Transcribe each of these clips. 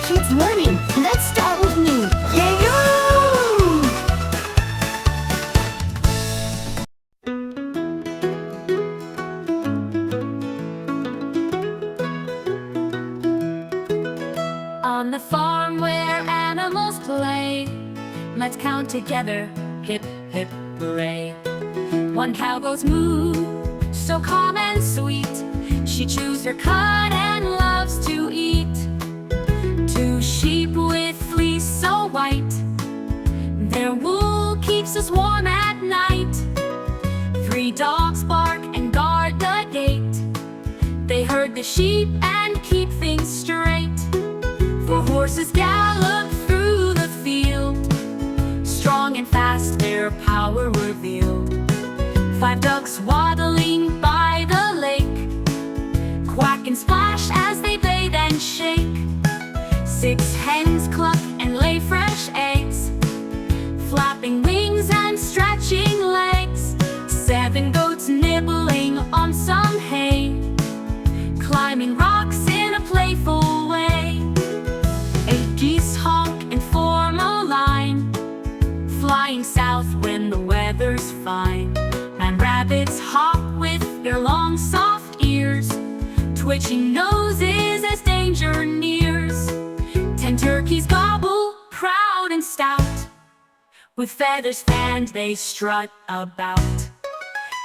kids learning. Let's start with me. Yeah-yoo! On the farm where animals play, let's count together, hip, hip, hooray. One cow goes moo, so calm and sweet. She chews her cud and loves to eat. Two sheep with fleece so white, their wool keeps us warm at night. Three dogs bark and guard the gate. They herd the sheep and keep things straight. Four horses gallop through the field, strong and fast their power revealed. Five ducks waddling by the lake, quack and splash as they bathe and shake. Six hens cluck and lay fresh eggs, flapping wings and stretching legs. Seven goats nibbling on some hay, climbing rocks in a playful way. Eight geese honk and form a line, flying south when the weather's fine. And rabbits hop with their long soft ears, twitching noses as danger nears. 10 turkeys gobble, proud and stout, with feathers fanned they strut about.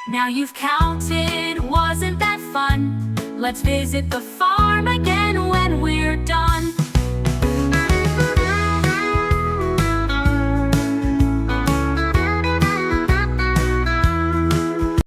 Now you've counted, wasn't that fun? Let's visit the farm again when we're done.